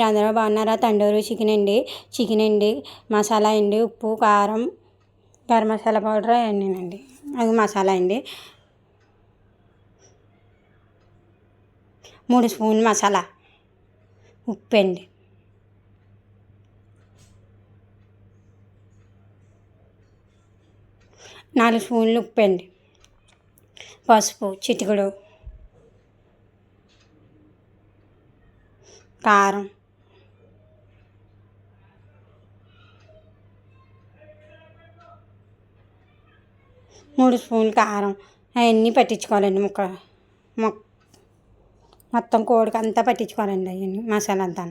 అందరూ బాగున్నారా? తండూరి చికెన్ అండి, మసాలా అండి, ఉప్పు, కారం, గరం మసాలా పౌడర్ అవన్నీనండి. అది మసాలా అండి. 3 స్పూన్లు మసాలా, ఉప్పు అండి, 4 స్పూన్లు ఉప్పు అండి, పసుపు చిటికెడు, కారం, మూడు స్పూన్లు కారం అవన్నీ పట్టించుకోవాలండి. మొత్తం కోడికి అంతా పట్టించుకోవాలండి. అవన్నీ మసాలా అంతా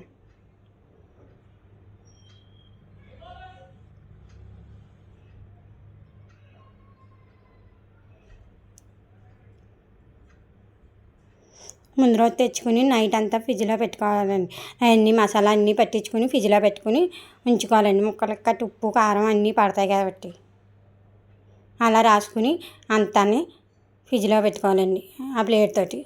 ముందు రోజు తెచ్చుకుని నైట్ అంతా ఫ్రిడ్జ్లో పెట్టుకోవాలండి. అవన్నీ మసాలా అన్నీ పట్టించుకుని ఫ్రిడ్జ్లో పెట్టుకుని ఉంచుకోవాలండి. ముక్కలకు కట్టి ఉప్పు కారం అన్నీ పడతాయి కాబట్టి అలా రాసుకుని అంతాన్ని ఫ్రిడ్జ్లో పెట్టుకోవాలండి ఆ ప్లేట్ తోటి.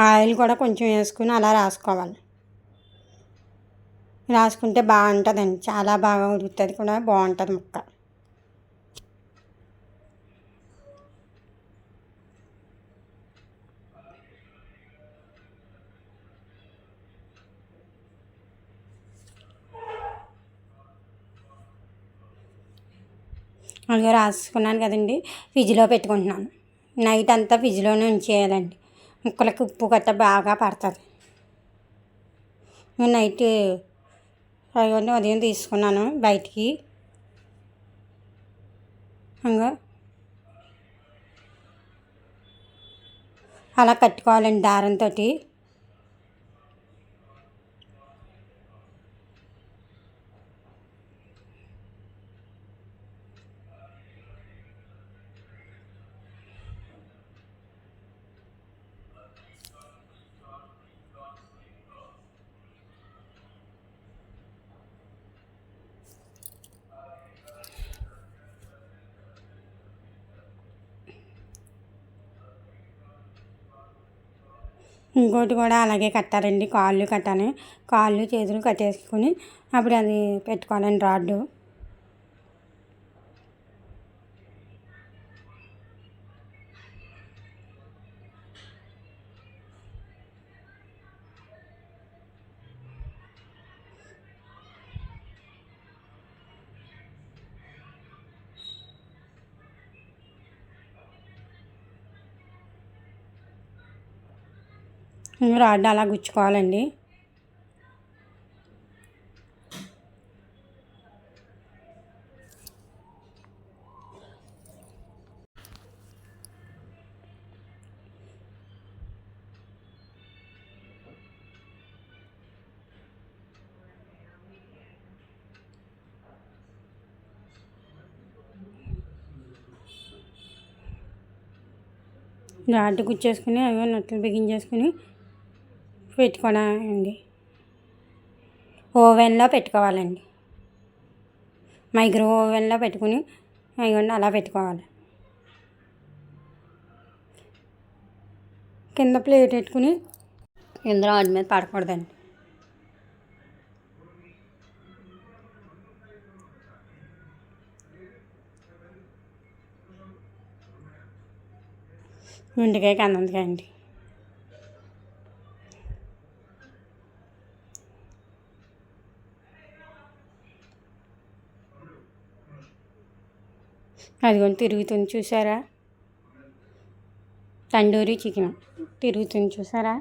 ఆయిల్ కూడా కొంచెం వేసుకుని అలా రాసుకోవాలి. రాసుకుంటే బాగుంటుందండి. చాలా బాగా ఉడుకుతుంది కూడా, బాగుంటుంది ముక్క. అలాగే రాసుకున్నాను కదండి, ఫ్రిడ్జ్లో పెట్టుకుంటున్నాను. నైట్ అంతా ఫ్రిడ్జ్లోనే ఉంచేయాలండి. ముక్కలకి ఉప్పు గట్ట బాగా పడుతుంది. నైట్ అవన్నీ ఉదయం తీసుకున్నాను బయటికి. ఇంకా అలా కట్టుకోవాలండి దారంతో. ఇంకోటి కూడా అలాగే కట్టాలండి. కాళ్ళు కట్టాలి. కాళ్ళు చేతులు కట్టేసుకుని అప్పుడు అది పెట్టుకోవాలండి రాడ్డు. రాడ్డు అలా గుచ్చుకోవాలండి. రాడ్డు గుచ్చేసుకుని అవి నట్లు బిగించేసుకుని పెట్టుకోవాలండి. ఓవెన్లో పెట్టుకోవాలండి. మైక్రో ఓవెన్లో పెట్టుకుని అవి అలా పెట్టుకోవాలి. కింద ప్లేట్ పెట్టుకుని కింద రాడ్ మీద పడకూడదండి. గుండెకాయ కందంకాయ అండి. అదిగోండి తిరుగుతుంది చూసారా? తండూరి చికెన్ తిరుగుతుంది చూసారా?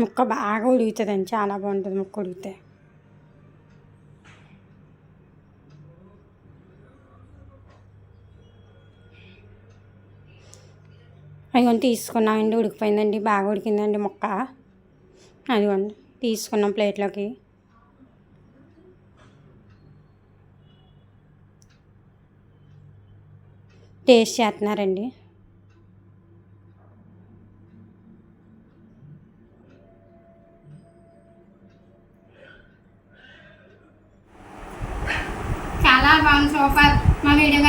ముక్క బాగా ఉడుకుతుందండి, చాలా బాగుంటుంది ముక్క ఉడికితే. అదిగోండి తీసుకున్నామండి, ఉడికిపోయిందండి, బాగా ఉడికిందండి ముక్క. అదిగోండి తీసుకున్నాం ప్లేట్లోకి. టేస్ట్ చేస్తున్నారండి. చాలా బాగుంది, సూపర్. మా వీడియో